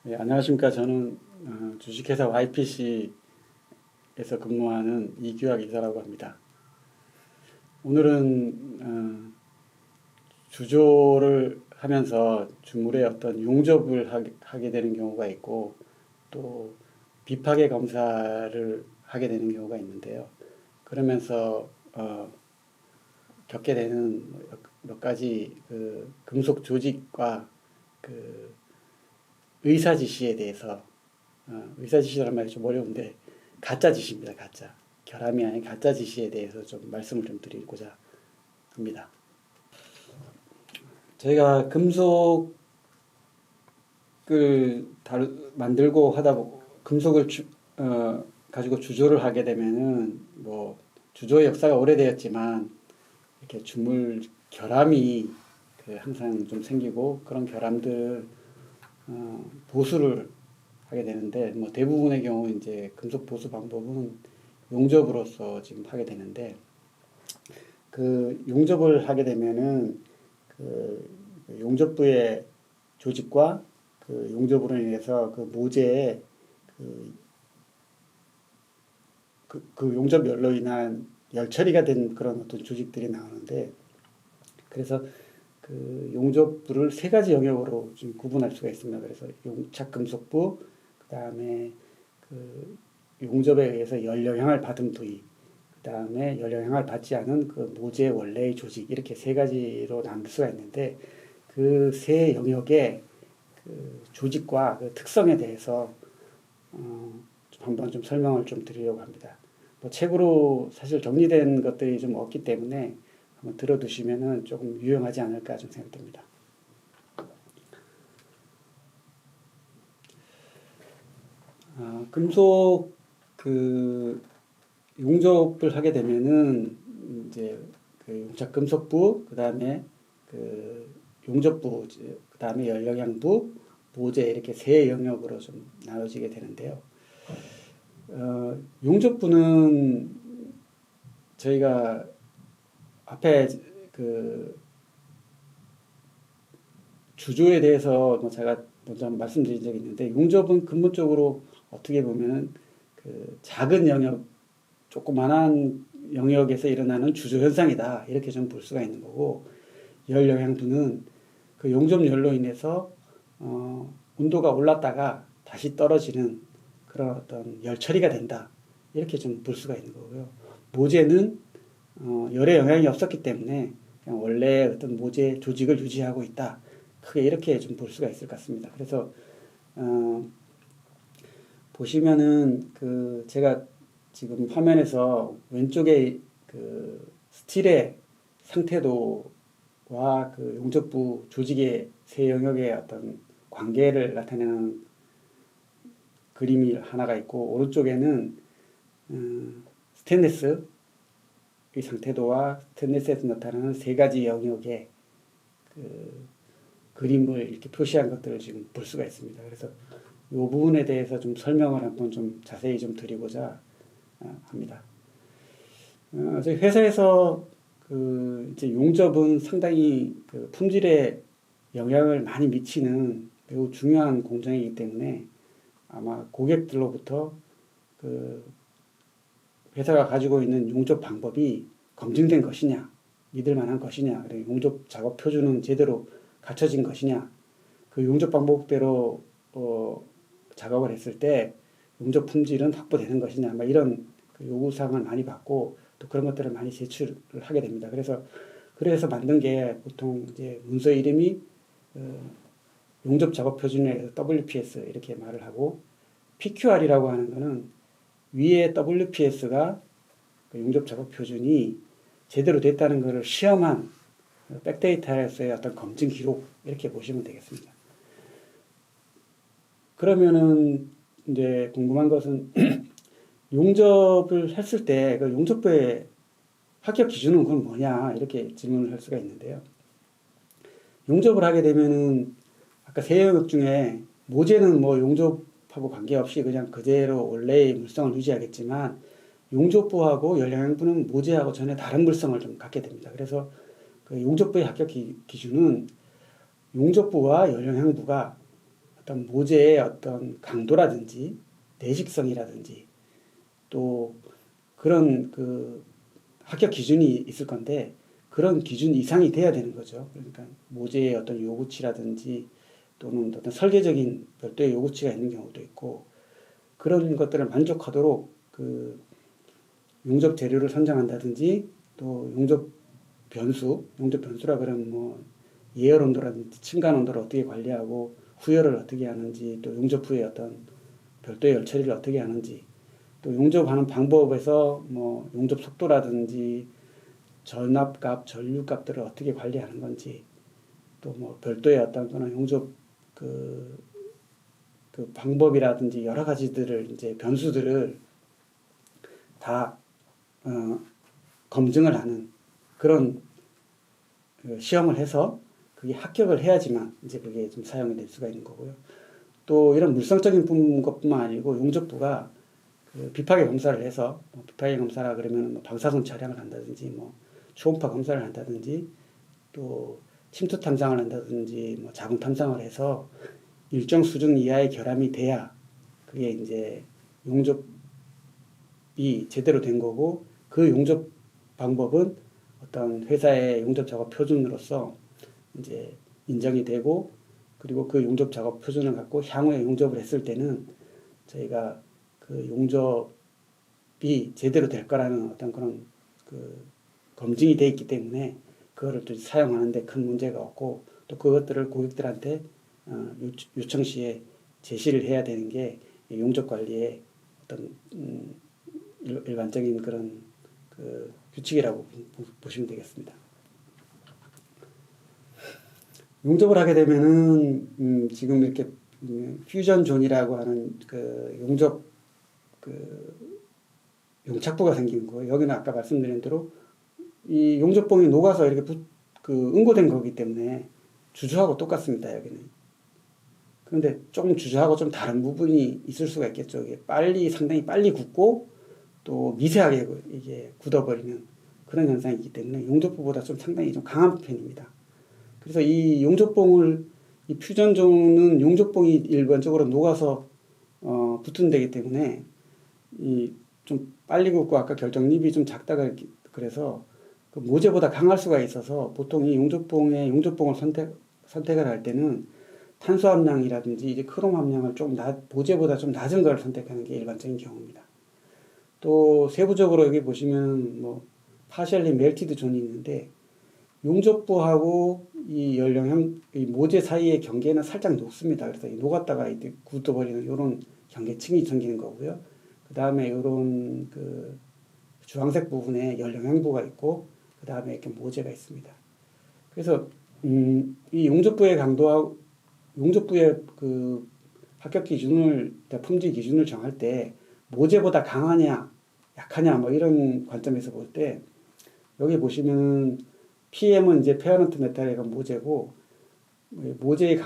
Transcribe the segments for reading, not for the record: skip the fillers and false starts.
네, 안녕하십니까. 저는 주식회사 YPC에서 근무하는 이규학 이사라고 합니다. 오늘은 주조를 하면서 주물의 어떤 용접을 하게 되는 경우가 있고 또 비파괴 검사를 하게 되는 경우가 있는데요. 그러면서 겪게 되는 몇 가지 그 금속 조직과 그 의사지시에 대해서 의사지시라는 말이 좀 어려운데 가짜 지시입니다. 가짜. 결함이 아닌 가짜 지시에 대해서 좀 말씀을 좀 드리고자 합니다. 저희가 금속을 만들고 금속을 가지고 주조를 하게 되면은 뭐 주조의 역사가 오래되었지만 이렇게 주물 결함이 항상 좀 생기고 그런 결함들 보수를 하게 되는데 뭐 대부분의 경우 이제 금속 보수 방법은 용접으로서 지금 하게 되는데 그 용접을 하게 되면은 그 용접부의 조직과 그 용접으로 인해서 그 모재에 그, 그 용접열로 인한 열 처리가 된 그런 어떤 조직들이 나오는데 그래서 그 용접부를 세 가지 영역으로 좀 구분할 수가 있습니다. 그래서 용착금속부, 그 다음에 그 용접에 의해서 열 영향을 받은 부위, 그 다음에 열 영향을 받지 않은 그 모재 원래의 조직 이렇게 세 가지로 나눌 수가 있는데 그 세 영역의 그 조직과 그 특성에 대해서 한번 좀 설명을 좀 드리려고 합니다. 뭐 책으로 사실 정리된 것들이 좀 없기 때문에 한번 들어두시면은 조금 유용하지 않을까 좀 생각됩니다. 금속 그 용접을 하게 되면은 이제 그 용착 금속부, 그 다음에 그 용접부, 그 다음에 열영양부, 모재 이렇게 세 영역으로 좀 나눠지게 되는데요. 용접부는 저희가 앞에 그 주조에 대해서 뭐 제가 먼저 말씀드린 적이 있는데 용접은 근본적으로 어떻게 보면은 그 작은 영역, 조그만한 영역에서 일어나는 주조 현상이다 이렇게 좀 볼 수가 있는 거고 열 영향부는 그 용접열로 인해서 온도가 올랐다가 다시 떨어지는 그런 어떤 열 처리가 된다 이렇게 좀 볼 수가 있는 거고요. 모재는 열의 영향이 없었기 때문에 그냥 원래 어떤 모재 조직을 유지하고 있다. 크게 이렇게 좀 볼 수가 있을 것 같습니다. 그래서 보시면은 그 제가 지금 화면에서 왼쪽에 그 스틸의 상태도와 그 용접부 조직의 세 영역의 어떤 관계를 나타내는 그림이 하나가 있고 오른쪽에는 스테인리스의 상태도와 스테인리스에서 나타나는 세 가지 영역의 그 그림을 이렇게 표시한 것들을 지금 볼 수가 있습니다. 그래서 이 부분에 대해서 좀 설명을 한번 좀 자세히 좀 드리고자 합니다. 저희 회사에서 그 이제 용접은 상당히 그 품질에 영향을 많이 미치는 매우 중요한 공정이기 때문에 아마 고객들로부터 그 회사가 가지고 있는 용접 방법이 검증된 것이냐, 믿을 만한 것이냐, 그리고 용접 작업 표준은 제대로 갖춰진 것이냐, 그 용접 방법대로 작업을 했을 때 용접 품질은 확보되는 것이냐, 막 이런 그 요구사항을 많이 받고 또 그런 것들을 많이 제출을 하게 됩니다. 그래서 만든 게 보통 이제 문서 이름이 용접 작업 표준에 WPS 이렇게 말을 하고 PQR이라고 하는 거는 위에 WPS가 그 용접 작업 표준이 제대로 됐다는 것을 시험한 백데이터에서의 어떤 검증 기록 이렇게 보시면 되겠습니다. 그러면은 이제 궁금한 것은 용접을 했을 때 그 용접부의 합격 기준은 그건 뭐냐 이렇게 질문을 할 수가 있는데요. 용접을 하게 되면은 아까 세 영역 중에 모재는 뭐 용접하고 관계없이 그냥 그대로 원래의 물성을 유지하겠지만 용접부하고 열영양부는 모재하고 전혀 다른 물성을 좀 갖게 됩니다. 그래서 그 용접부의 합격 기준은 용접부와 열영양부가 어떤 모재의 어떤 강도라든지 내식성이라든지 또 그런 그 합격 기준이 있을 건데 그런 기준 이상이 돼야 되는 거죠. 그러니까 모재의 어떤 요구치라든지 또는 어떤 설계적인 별도의 요구치가 있는 경우도 있고 그런 것들을 만족하도록 그 용접 재료를 선정한다든지 또 용접 변수라 그러면 뭐 예열 온도라든지 층간 온도를 어떻게 관리하고 후열을 어떻게 하는지 또 용접 후에 어떤 별도의 열 처리를 어떻게 하는지 또 용접하는 방법에서 뭐 용접 속도라든지 전압값, 전류값들을 어떻게 관리하는 건지 또 뭐 별도의 어떤 그런 용접 그 방법이라든지 여러 가지들을 이제 변수들을 다 검증을 하는 그런 그 시험을 해서 그게 합격을 해야지만 이제 그게 좀 사용이 될 수가 있는 거고요. 또 이런 물성적인 것뿐만 아니고 용접부가 그 비파괴 검사를 해서 뭐 비파괴 검사라 그러면 뭐 방사선 촬영을 한다든지 뭐 초음파 검사를 한다든지 또 침투 탐상을 한다든지 뭐 자궁 탐상을 해서 일정 수준 이하의 결함이 돼야 그게 이제 용접이 제대로 된 거고 그 용접 방법은 어떤 회사의 용접 작업 표준으로서 이제 인정이 되고 그리고 그 용접 작업 표준을 갖고 향후에 용접을 했을 때는 저희가 그 용접이 제대로 될 거라는 어떤 그런 그 검증이 돼 있기 때문에 그거를 또 사용하는데 큰 문제가 없고 또 그것들을 고객들한테 요청 시에 제시를 해야 되는 게 용접 관리의 어떤 일반적인 그런 그 규칙이라고 보시면 되겠습니다. 용접을 하게 되면은 지금 이렇게 퓨전 존이라고 하는 그 용접 그 용착부가 생기는 거예요. 여기는 아까 말씀드린 대로 이 용접봉이 녹아서 이렇게 응고된 거기 때문에 주주하고 똑같습니다. 여기는. 그런데 조금 주주하고 좀 다른 부분이 있을 수가 있겠죠. 이게 상당히 빨리 굳고 또 미세하게 이게 굳어버리는 그런 현상이 있기 때문에 용접부보다 좀 상당히 좀 강한 편입니다. 그래서 이 퓨전존은 용접봉이 일반적으로 녹아서 붙은 데기 때문에 이 좀 빨리 굳고 아까 결정립이 좀 작다가 그래서 그 모재보다 강할 수가 있어서 보통 이 용접봉을 선택을 할 때는 탄소 함량이라든지 이제 크롬 함량을 모재보다 좀 낮은 걸 선택하는 게 일반적인 경우입니다. 또 세부적으로 여기 보시면 뭐 파셜리 멜티드 존이 있는데 용접부하고 이 모재 사이의 경계는 살짝 녹습니다. 그래서 녹았다가 이제 굳어버리는 이런 경계층이 생기는 거고요. 그 다음에 이런 그 주황색 부분에 열영향부가 있고 그 다음에 이렇게 모재가 있습니다. 그래서 이 용접부의 그 합격 기준을 품질 기준을 정할 때 모재보다 강하냐 약하냐 뭐 이런 관점에서 볼 때 여기 보시면 PM은 이제 페어넌트 메탈의 모재고 모재의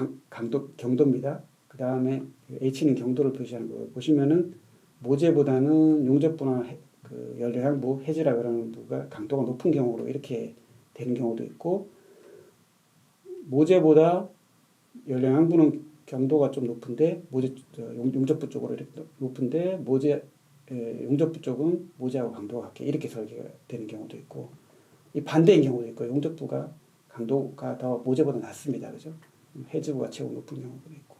경도입니다. 그 다음에 H는 경도를 표시하는 거예요. 보시면은 모재보다는 용접부나 그 열영향부 해지라 그러는 부가 강도가 높은 경우로 이렇게 되는 경우도 있고 모재보다 열영향부는 경도가 좀 높은데 용접부 쪽으로 이렇게 높은데 용접부 쪽은 모재하고 강도가 같게 이렇게 설계가 되는 경우도 있고 이 반대인 경우도 있고 용접부가 강도가 더 모재보다 낮습니다. 그죠? 해지부가 최고 높은 경우도 있고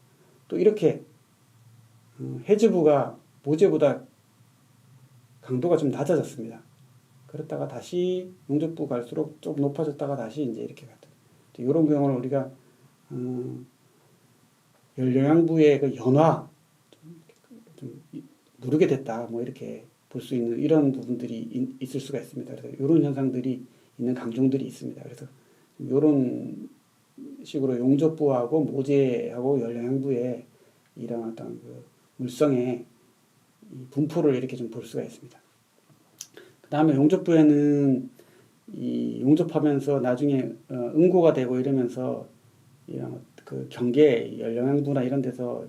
또 이렇게 해지부가 모재보다 강도가 좀 낮아졌습니다. 그렇다가 다시 용접부 갈수록 좀 높아졌다가 다시 이제 이렇게 갔다. 이런 경우는 우리가 열영향부의 그 연화 좀 누르게 됐다 뭐 이렇게 볼 수 있는 이런 부분들이 있을 수가 있습니다. 그래서 이런 현상들이 있는 강종들이 있습니다. 그래서 이런 식으로 용접부하고 모재하고 열영향부의 이런 어떤 그 물성의 분포를 이렇게 좀 볼 수가 있습니다. 그 다음에 용접부에는 이 용접하면서 나중에 응고가 되고 이러면서 이런 그 경계 열영향부나 이런 데서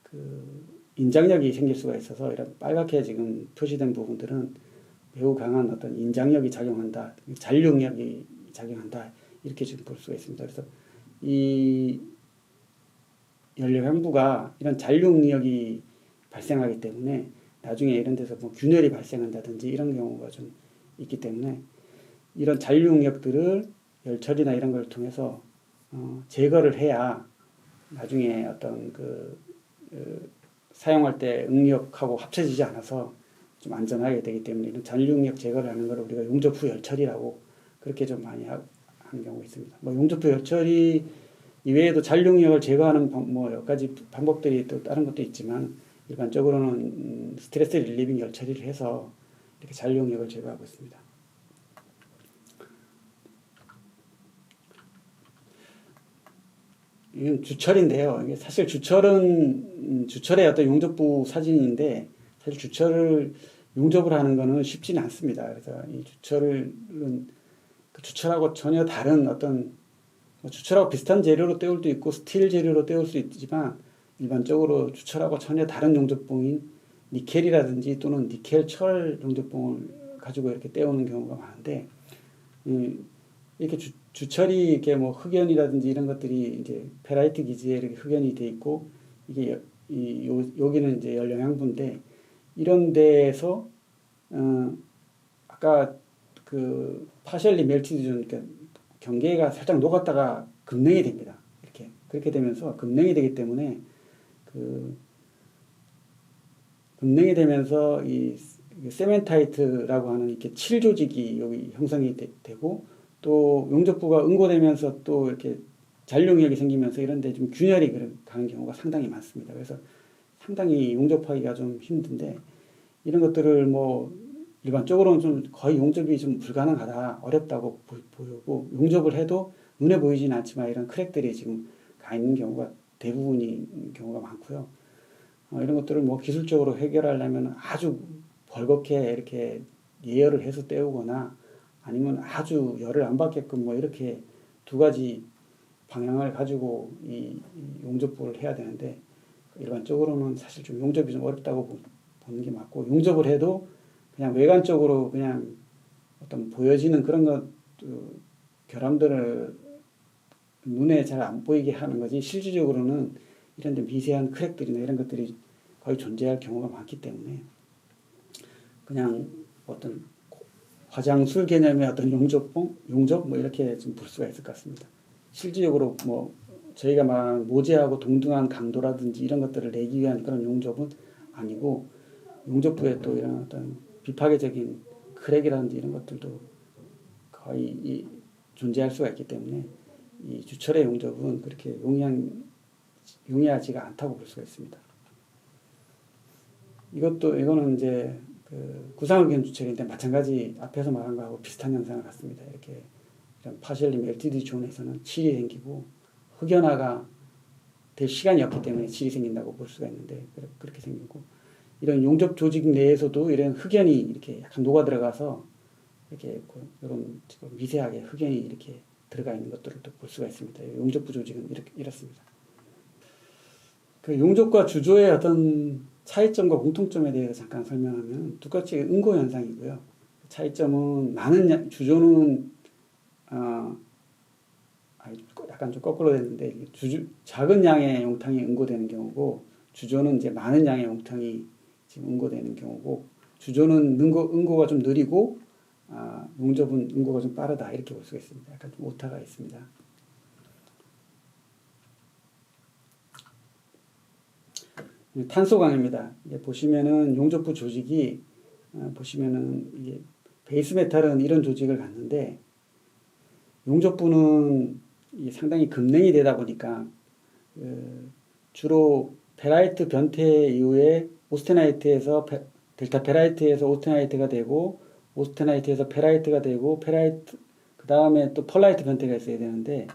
그 인장력이 생길 수가 있어서 이런 빨갛게 지금 표시된 부분들은 매우 강한 어떤 인장력이 작용한다, 잔류력이 작용한다 이렇게 지금 볼 수가 있습니다. 그래서 이 연료형부가 이런 잔류응력이 발생하기 때문에 나중에 이런 데서 뭐 균열이 발생한다든지 이런 경우가 좀 있기 때문에 이런 잔류응력들을 열처리나 이런 걸 통해서 제거를 해야 나중에 어떤 사용할 때 응력하고 합쳐지지 않아서 좀 안전하게 되기 때문에 이런 잔류응력 제거를 하는 걸 우리가 용접 후 열처리라고 그렇게 좀 많이 하는 경우가 있습니다. 뭐 용접 후 열처리 이외에도 잔류응력을 제거하는 뭐 여러 가지 방법들이 또 다른 것도 있지만 일반적으로는 스트레스 릴리빙 열처리를 해서 이렇게 잔류응력을 제거하고 있습니다. 이건 주철인데요. 이게 사실 주철의 어떤 용접부 사진인데 사실 주철을 용접을 하는 거는 쉽지는 않습니다. 그래서 이 주철은 그 주철하고 전혀 다른 어떤 주철하고 비슷한 재료로 때울 수도 있고 스틸 재료로 때울 수 있지만 일반적으로 주철하고 전혀 다른 용접봉인 니켈이라든지 또는 니켈 철 용접봉을 가지고 이렇게 때우는 경우가 많은데 이렇게 주철이 이렇게 뭐 흑연이라든지 이런 것들이 이제 페라이트 기지에 이렇게 흑연이 돼 있고 이게 여기는 이제 연료형부인데 이런 데에서 아까 그 파셜리 멜티드 존 그러니까 경계가 살짝 녹았다가 급냉이 됩니다. 이렇게 그렇게 되면서 급냉이 되기 때문에 급냉이 되면서 이 세멘타이트라고 하는 이렇게 칠 조직이 여기 형성이 되고 또 용접부가 응고되면서 또 이렇게 잔류응력이 생기면서 이런데 좀 균열이 가는 경우가 상당히 많습니다. 그래서 상당히 용접하기가 좀 힘든데 이런 것들을 뭐 일반적으로는 좀 거의 용접이 좀 불가능하다, 어렵다고 보이고 용접을 해도 눈에 보이지는 않지만 이런 크랙들이 지금 가 있는 경우가 대부분인 경우가 많고요. 이런 것들을 뭐 기술적으로 해결하려면 아주 벌겋게 이렇게 예열을 해서 때우거나 아니면 아주 열을 안 받게끔 뭐 이렇게 두 가지 방향을 가지고 이 용접부를 해야 되는데 일반적으로는 사실 좀 용접이 좀 어렵다고 보는 게 맞고 용접을 해도 그냥 외관적으로 그냥 어떤 보여지는 그런 것 결함들을 눈에 잘 안 보이게 하는 거지 실질적으로는 이런 데 미세한 크랙들이나 이런 것들이 거의 존재할 경우가 많기 때문에 그냥 어떤 화장술 개념의 어떤 용접 뭐 이렇게 좀 볼 수가 있을 것 같습니다. 실질적으로 뭐 저희가 말하는 모재하고 동등한 강도라든지 이런 것들을 내기 위한 그런 용접은 아니고 용접부에 또 이런 어떤 비파괴적인 크랙이라든지 이런 것들도 거의 존재할 수가 있기 때문에 이 주철의 용접은 그렇게 용이하지가 않다고 볼 수가 있습니다. 이거는 이제 구상흑연 주철인데 마찬가지 앞에서 말한 거하고 비슷한 현상을 갖습니다. 이렇게 이런 파셜리 멜티드 존에서는 칠이 생기고 흑연화가 될 시간이 없기 때문에 칠이 생긴다고 볼 수가 있는데 그렇게 생기고 이런 용접 조직 내에서도 이런 흑연이 이렇게 약간 녹아 들어가서 이렇게 이런 미세하게 흑연이 이렇게 들어가 있는 것들을 또 볼 수가 있습니다. 용접부 조직은 이렇습니다. 그 용접과 주조의 어떤 차이점과 공통점에 대해서 잠깐 설명하면 똑같이 응고 현상이고요. 차이점은 주조는 약간 좀 거꾸로 됐는데 작은 양의 용탕이 응고되는 경우고 주조는 이제 많은 양의 용탕이 지금 응고되는 경우고 주조는 응고가 좀 느리고 용접은 응고가 좀 빠르다 이렇게 볼 수가 있습니다. 약간 좀 오타가 있습니다. 탄소광입니다. 보시면은 용접부 조직이 보시면은 이게 베이스 메탈은 이런 조직을 갖는데 용접부는 상당히 급냉이 되다 보니까 주로 페라이트 변태 이후에 오스테나이트에서 델타 페라이트에서 오스테나이트가 되고 오스테나이트에서 페라이트가 되고 페라이트 그 다음에 또 펄라이트 변태가 있어야 되는데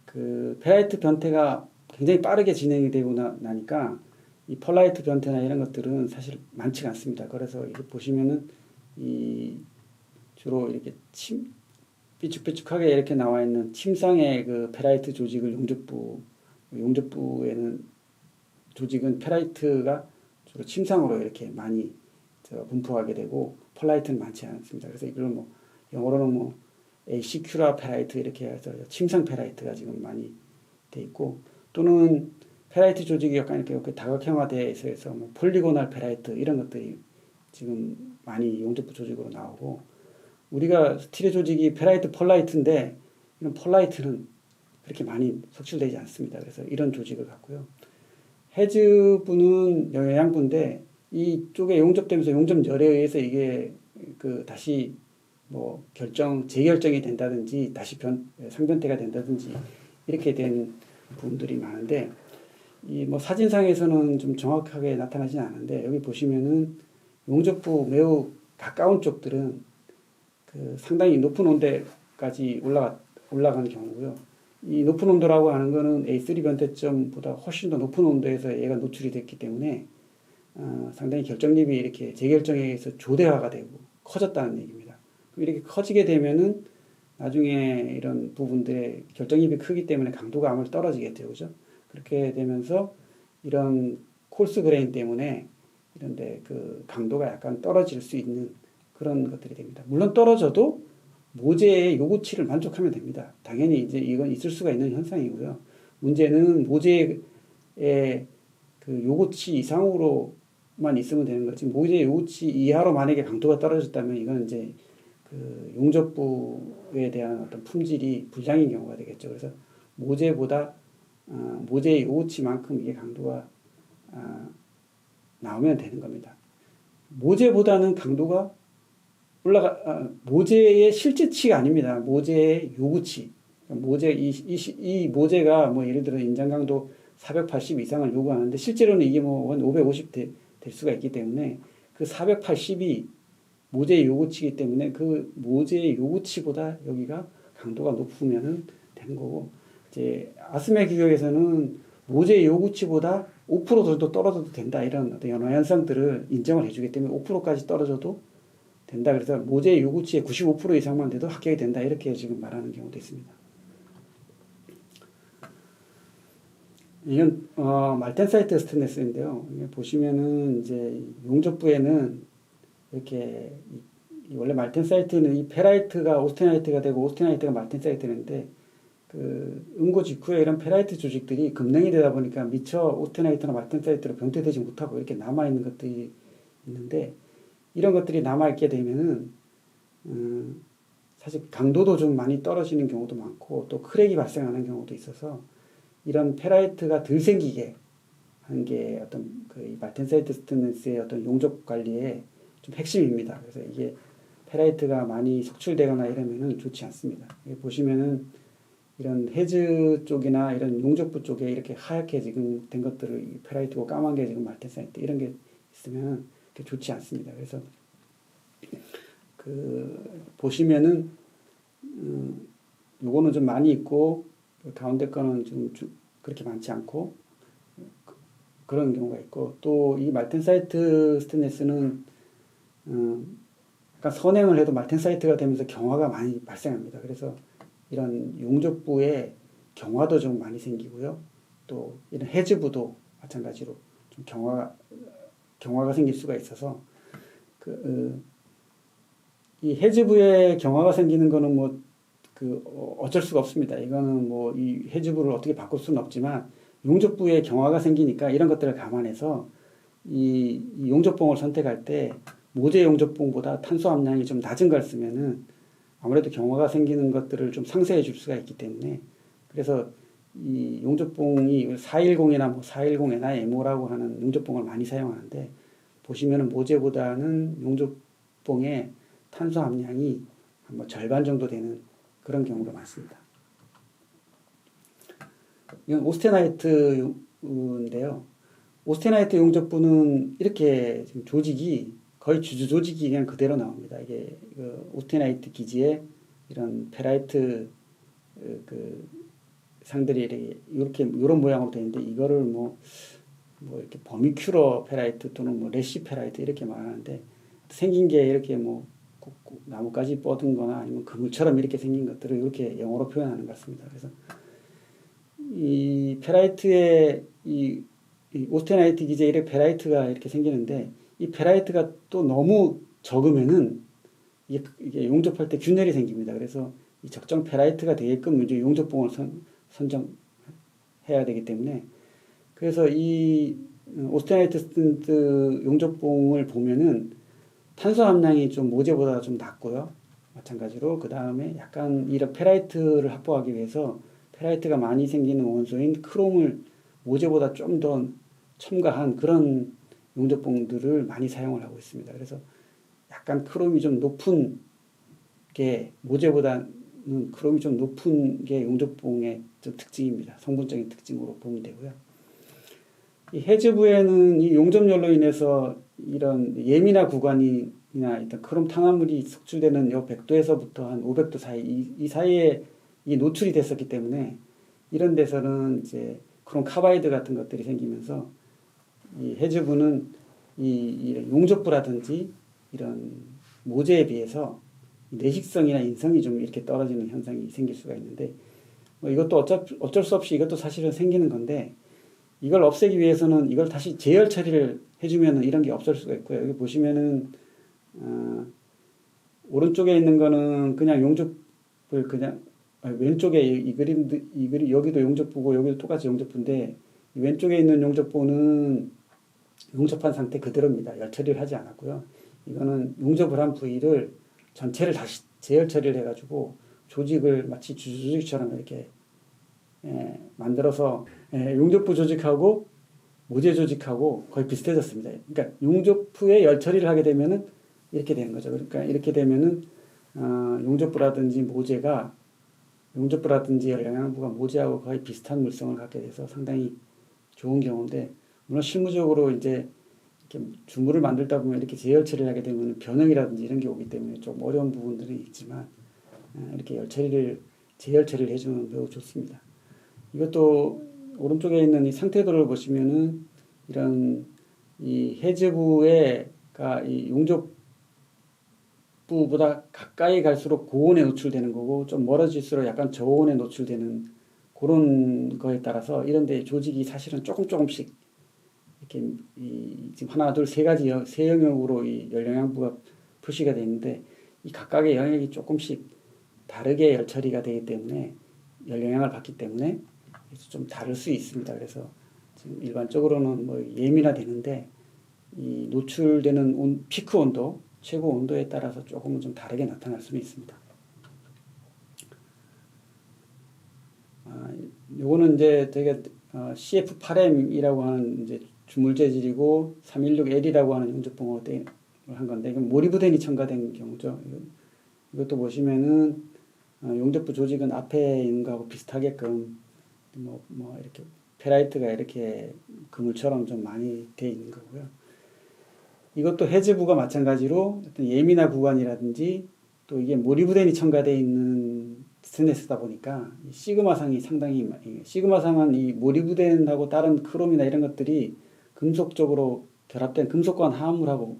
그 페라이트 변태가 굉장히 빠르게 진행이 되고 나니까 이 펄라이트 변태나 이런 것들은 사실 많지가 않습니다. 그래서 이렇게 보시면은 주로 이렇게 삐죽삐죽하게 이렇게 나와 있는 침상의 그 페라이트 조직을 용접부에는 조직은 페라이트가 주로 침상으로 이렇게 많이 분포하게 되고 펄라이트는 많지 않습니다. 그래서 이걸 뭐 영어로는 뭐 에시큐라 페라이트 이렇게 해서 침상 페라이트가 지금 많이 돼 있고 또는 페라이트 조직이 약간 이렇게 다각형화되어 있어서 뭐 폴리고널 페라이트 이런 것들이 지금 많이 용접부 조직으로 나오고, 우리가 스틸의 조직이 페라이트 폴라이트인데 이런 폴라이트는 그렇게 많이 속출되지 않습니다. 그래서 이런 조직을 갖고요. 해즈부는 영양부인데 이쪽에 용접되면서 용접열에 의해서 이게 다시 뭐 재결정이 된다든지 다시 상변태가 된다든지 이렇게 된 부분들이 많은데, 이 뭐 사진상에서는 좀 정확하게 나타나진 않은데, 여기 보시면은 용접부 매우 가까운 쪽들은 상당히 높은 온도까지 올라가는 경우고요. 이 높은 온도라고 하는 거는 A3 변태점보다 훨씬 더 높은 온도에서 얘가 노출이 됐기 때문에 상당히 결정립이 이렇게 재결정에 의해서 조대화가 되고 커졌다는 얘기입니다. 이렇게 커지게 되면은 나중에 이런 부분들의 결정립이 크기 때문에 강도가 아무래도 떨어지겠죠, 그죠? 그렇게 되면서 이런 콜스 그레인 때문에 이런데 강도가 약간 떨어질 수 있는 그런 것들이 됩니다. 물론 떨어져도 모재의 요구치를 만족하면 됩니다. 당연히 이제 이건 있을 수가 있는 현상이고요. 문제는 모재의 요구치 이상으로만 있으면 되는 거지, 모재의 요구치 이하로 만약에 강도가 떨어졌다면 이건 이제 용접부에 대한 어떤 품질이 불량인 경우가 되겠죠. 그래서 모재의 요구치만큼 이게 강도가 나오면 되는 겁니다. 모재보다는 강도가 모재의 실제치가 아닙니다. 모재의 요구치. 이 모재가 뭐 예를 들어 인장 강도 480 이상을 요구하는데 실제로는 이게 뭐 550 될 수가 있기 때문에 그 480이 모재의 요구치이기 때문에 그 모재의 요구치보다 여기가 강도가 높으면 되는 거고, 이제 아스메 규격에서는 모재의 요구치보다 5% 정도 떨어져도 된다, 이런 어떤 연화 현상들을 인정을 해주기 때문에 5%까지 떨어져도 된다. 그래서 모재의 요구치의 95% 이상만 돼도 합격이 된다, 이렇게 지금 말하는 경우도 있습니다. 이건 말텐사이트 스테인리스인데요. 보시면은 이제 용접부에는 이렇게 원래 말텐사이트는 이 페라이트가 오스테나이트가 되고 오스테나이트가 말텐사이트인데 응고 직후에 이런 페라이트 조직들이 급냉이 되다 보니까 미처 오스테나이트나 말텐사이트로 변태되지 못하고 이렇게 남아있는 것들이 있는데, 이런 것들이 남아있게 되면은 사실 강도도 좀 많이 떨어지는 경우도 많고 또 크랙이 발생하는 경우도 있어서 이런 페라이트가 덜 생기게 하는 게 어떤 이 말텐사이트 스테인리스의 어떤 용접 관리의 좀 핵심입니다. 그래서 이게 페라이트가 많이 속출되거나 이러면은 좋지 않습니다. 보시면은 이런 해즈 쪽이나 이런 용접부 쪽에 이렇게 하얗게 지금 된 것들을 페라이트고 까만 게 지금 말텐사이트 이런 게 있으면 좋지 않습니다. 그래서 보시면은 요거는 좀 많이 있고 가운데 거는 좀 그렇게 많지 않고 그런 경우가 있고, 또 이 말텐사이트 스테인리스는 약간 선행을 해도 말텐사이트가 되면서 경화가 많이 발생합니다. 그래서 이런 용접부에 경화도 좀 많이 생기고요. 또 이런 해즈부도 마찬가지로 좀 경화가 생길 수가 있어서 이 해즈부에 경화가 생기는 거는 뭐 어쩔 수가 없습니다. 이거는 뭐 이 해즈부를 어떻게 바꿀 수는 없지만 용접부에 경화가 생기니까 이런 것들을 감안해서 이 용접봉을 선택할 때 모재 용접봉보다 탄소 함량이 좀 낮은 걸 쓰면은 아무래도 경화가 생기는 것들을 좀 상쇄해 줄 수가 있기 때문에, 그래서 이 용접봉이 410이나 뭐 410NIMO라고 하는 용접봉을 많이 사용하는데, 보시면은 모재보다는 용접봉의 탄소 함량이 뭐 절반 정도 되는 그런 경우가 많습니다. 이건 오스테나이트인데요. 오스테나이트 용접부는 이렇게 지금 조직이 거의 주주 조직이 그냥 그대로 나옵니다. 이게 오스테나이트 기지에 이런 페라이트 상들이 이렇게 이런 모양으로 되어 있는데, 이거를 뭐 이렇게 버미큐러 페라이트 또는 뭐 레시 페라이트 이렇게 말하는데, 생긴 게 이렇게 뭐 나뭇가지 뻗은 거나 아니면 그물처럼 이렇게 생긴 것들을 이렇게 영어로 표현하는 것 같습니다. 그래서 이 페라이트의 이 오스테나이트 기지에 이렇게 페라이트가 이렇게 생기는데, 이 페라이트가 또 너무 적으면은 이게 용접할 때 균열이 생깁니다. 그래서 이 적정 페라이트가 되게끔 이제 용접봉을 선정해야 되기 때문에 그래서 이 오스테나이트 스텐트 용접봉을 보면은 탄소 함량이 좀 모재보다 좀 낮고요. 마찬가지로 그 다음에 약간 이런 페라이트를 확보하기 위해서 페라이트가 많이 생기는 원소인 크롬을 모재보다 좀 더 첨가한 그런 용접봉들을 많이 사용을 하고 있습니다. 그래서 약간 크롬이 좀 높은 게 모재보다는 크롬이 좀 높은 게 용접봉의 좀 특징입니다. 성분적인 특징으로 보면 되고요. 이 해즈부에는 이 용접열로 인해서 이런 예민한 구간이나 일단 크롬 탄화물이 석출되는 요 100도에서부터 한 500도 사이 이 사이에 이 노출이 됐었기 때문에 이런 데서는 이제 크롬 카바이드 같은 것들이 생기면서 이 해즈부는 이 용접부라든지 이런 모재에 비해서 내식성이나 인성이 좀 이렇게 떨어지는 현상이 생길 수가 있는데 뭐 이것도 어쩔 수 없이 이것도 사실은 생기는 건데 이걸 없애기 위해서는 이걸 다시 제열 처리를 해주면은 이런 게 없을 수가 있고요. 여기 보시면은 오른쪽에 있는 거는 그냥 용접을 그냥 왼쪽에 이 그림 여기도 용접부고 여기도 똑같이 용접부인데 왼쪽에 있는 용접부는 용접한 상태 그대로입니다. 열 처리를 하지 않았고요. 이거는 용접을 한 부위를 전체를 다시 제열 처리를 해가지고 조직을 마치 주조직처럼 이렇게 만들어서 용접부 조직하고 모재 조직하고 거의 비슷해졌습니다. 그러니까 용접부에 열 처리를 하게 되면은 이렇게 되는 거죠. 그러니까 이렇게 되면은 용접부라든지 영양부가 모재하고 거의 비슷한 물성을 갖게 돼서 상당히 좋은 경우인데 물론 실무적으로 이제 이렇게 주물을 만들다 보면 이렇게 제열 처리를 하게 되면 변형이라든지 이런 게 오기 때문에 좀 어려운 부분들이 있지만 이렇게 제열 처리를 해주면 매우 좋습니다. 이것도 오른쪽에 있는 이 상태도를 보시면은 이런 이 해즈부가 이 용접부보다 가까이 갈수록 고온에 노출되는 거고 좀 멀어질수록 약간 저온에 노출되는 그런 거에 따라서 이런데 조직이 사실은 조금씩 이렇게 지금 하나, 둘, 세 가지 세 영역으로 이 열영양부가 표시가 되어 있는데 이 각각의 영역이 조금씩 다르게 열 처리가 되기 때문에 열 영향을 받기 때문에 좀 다를 수 있습니다. 그래서 지금 일반적으로는 뭐 예민화되는데 이 노출되는 피크 온도, 최고 온도에 따라서 조금은 좀 다르게 나타날 수는 있습니다. 요거는 이제 되게 CF8M이라고 하는 이제 주물 재질이고 316L이라고 하는 용접봉으로 한 건데 이건 모리브덴이 첨가된 경우죠. 이것도 보시면은 용접부 조직은 앞에 있는 거하고 비슷하게끔 뭐 이렇게 페라이트가 이렇게 그물처럼 좀 많이 돼 있는 거고요. 이것도 해즈부가 마찬가지로 어떤 예민한 구간이라든지 또 이게 모리브덴이 첨가되어 있는 스테인리스다 보니까 시그마상이 상당히 시그마상은 이 모리브덴하고 다른 크롬이나 이런 것들이 금속적으로 결합된 금속관 화합물하고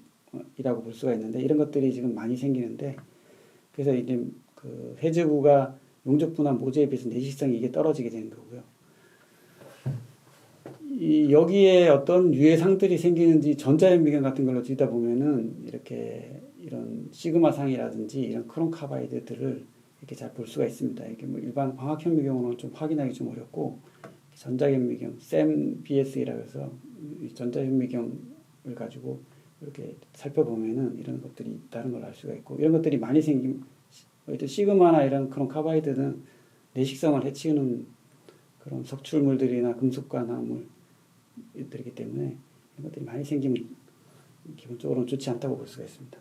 이라고 볼 수가 있는데 이런 것들이 지금 많이 생기는데 그래서 이제 그 해즈부가 용접부나 모재에 비해서 내식성이 이게 떨어지게 되는 거고요. 여기에 어떤 유해상들이 생기는지 전자현미경 같은 걸로 뒤다 보면은 이렇게 이런 시그마상이라든지 이런 크롬 카바이드들을 이렇게 잘 볼 수가 있습니다. 이게 뭐 일반 광학현미경으로는 좀 확인하기 좀 어렵고 전자현미경, SEM-BS라고 해서 전자현미경을 가지고 이렇게 살펴보면은 이런 것들이 있다는 걸 알 수가 있고 이런 것들이 많이 시그마나 이런 그런 카바이드는 내식성을 해치우는 그런 석출물들이나 금속관화물들이기 때문에 이런 것들이 많이 생기면 기본적으로는 좋지 않다고 볼 수가 있습니다.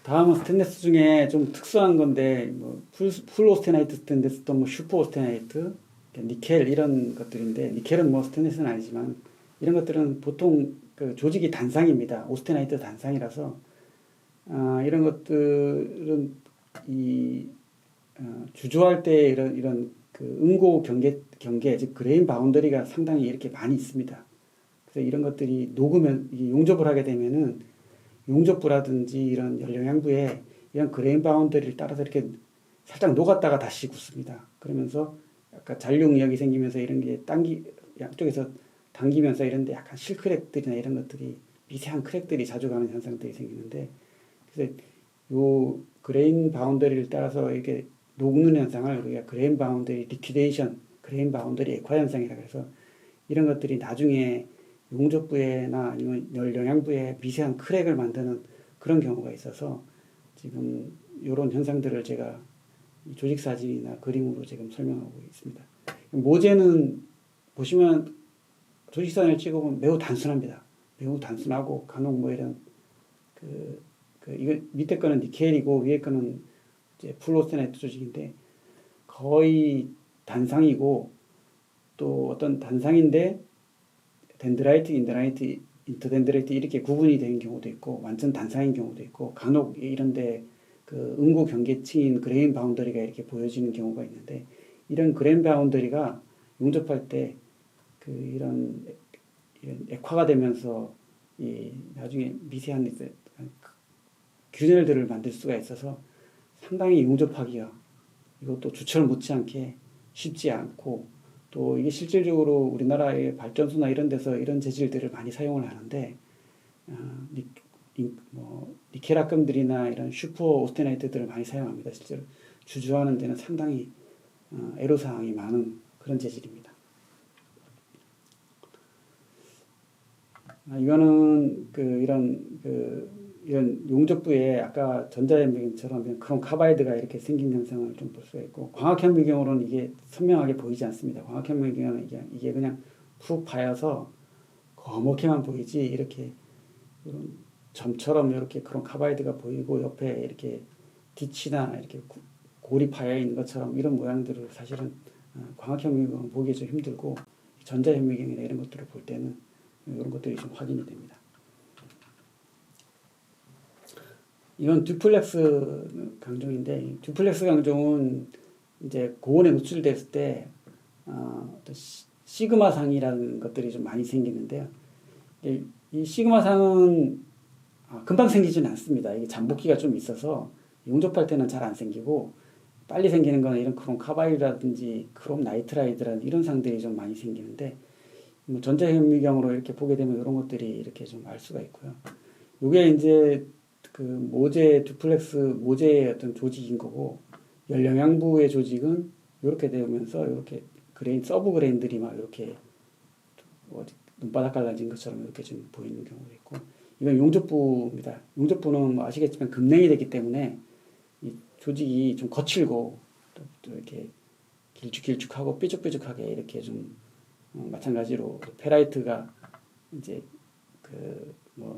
다음은 스테인리스 중에 좀 특수한 건데 풀 오스테나이트 스테인리스 또 슈퍼 오스테나이트, 니켈 이런 것들인데 니켈은 스테인리스는 아니지만 이런 것들은 보통 그 조직이 단상입니다. 오스테나이트 단상이라서 이런 것들은 주조할 때 이런 그 응고 경계 즉 그레인 바운더리가 상당히 이렇게 많이 있습니다. 그래서 이런 것들이 녹으면 용접을 하게 되면은 용접부라든지 이런 열영양부에 이런 그레인 바운더리를 따라서 이렇게 살짝 녹았다가 다시 굳습니다. 그러면서 약간 잔류응역이 생기면서 이런 게 양쪽에서 당기면서 이런데 약간 실크랙들이나 이런 것들이 미세한 크랙들이 자주 가는 현상들이 생기는데 그래서 요 그레인 바운더리를 따라서 이렇게 녹는 현상을 우리가 그레인 바운더리 리퀴데이션 그레인 바운더리 액화 현상이라 그래서 이런 것들이 나중에 용접부에나 아니면 열영양부에 미세한 크랙을 만드는 그런 경우가 있어서 지금 이런 현상들을 제가 조직 사진이나 그림으로 지금 설명하고 있습니다. 모재는 보시면 조직 사진을 찍어보면 매우 단순합니다. 매우 단순하고 간혹 뭐 이런 이거 밑에 거는 니켈이고 위에 거는 이제 플로스테나이트 조직인데 거의 단상이고 또 어떤 단상인데 덴드라이트, 인더라이트, 인터덴드라이트 이렇게 구분이 되는 경우도 있고 완전 단상인 경우도 있고 간혹 이런데 음구 경계층인 그레인 바운더리가 이렇게 보여지는 경우가 있는데 이런 그레인 바운더리가 용접할 때 이런 액화가 되면서 나중에 미세한 균열들을 만들 수가 있어서 상당히 용접하기가 이것도 주철 못지않게 쉽지 않고 또 이게 실질적으로 우리나라의 발전소나 이런 데서 이런 재질들을 많이 사용을 하는데 니켈 합금들이나 이런 슈퍼 오스테나이트들을 많이 사용합니다. 실제로 주주하는 데는 상당히 애로사항이 많은 그런 재질입니다. 이거는 이런 용접부에 아까 전자현미경처럼 크롬 카바이드가 이렇게 생긴 현상을 좀 볼 수가 있고 광학현미경으로는 이게 선명하게 보이지 않습니다. 광학현미경은 이게 그냥 푹 파여서 거먹게만 보이지 이렇게 이런 점처럼 이렇게 크롬 카바이드가 보이고 옆에 이렇게 ditch나 이렇게 골이 파여 있는 것처럼 이런 모양들을 사실은 광학현미경은 보기 좀 힘들고 전자현미경이나 이런 것들을 볼 때는 이런 것들이 좀 확인이 됩니다. 이건 듀플렉스 강종인데 듀플렉스 강종은 이제 고온에 노출됐을 때 시그마상이라는 것들이 좀 많이 생기는데요. 이 시그마상은 금방 생기지는 않습니다. 이게 잠복기가 좀 있어서 용접할 때는 잘 안 생기고 빨리 생기는 거는 이런 크롬 카바이드라든지 크롬 나이트라이드라는 이런 상들이 좀 많이 생기는데 전자현미경으로 이렇게 보게 되면 이런 것들이 이렇게 좀 알 수가 있고요. 이게 이제 모재 듀플렉스 모재의 어떤 조직인 거고 열영양부의 조직은 이렇게 되면서 이렇게 그레인 서브 그레인들이 막 이렇게 눈바닥 갈라진 것처럼 이렇게 좀 보이는 경우도 있고 이건 용접부입니다. 용접부는 뭐 아시겠지만 금냉이 되기 때문에 이 조직이 좀 거칠고 또 이렇게 길쭉길쭉하고 삐죽삐죽하게 이렇게 좀 마찬가지로 페라이트가 이제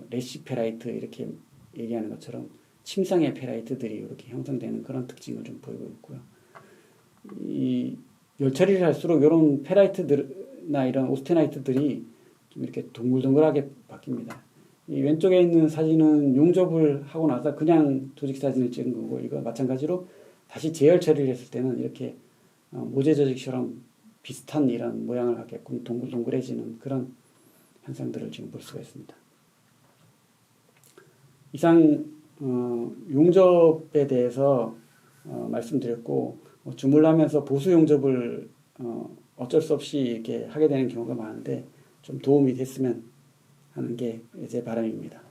레시 페라이트 이렇게 얘기하는 것처럼 침상의 페라이트들이 이렇게 형성되는 그런 특징을 좀 보이고 있고요. 이 열처리를 할수록 이런 페라이트들이나 이런 오스테나이트들이 좀 이렇게 동글동글하게 바뀝니다. 이 왼쪽에 있는 사진은 용접을 하고 나서 그냥 조직 사진을 찍은 거고 이거 마찬가지로 다시 재열 처리를 했을 때는 이렇게 모재 조직처럼 비슷한 이런 모양을 갖게끔 동글동글해지는 그런 현상들을 지금 볼 수가 있습니다. 이상 용접에 대해서 말씀드렸고 주물러면서 보수 용접을 어쩔 수 없이 이렇게 하게 되는 경우가 많은데 좀 도움이 됐으면 하는 게 제 바람입니다.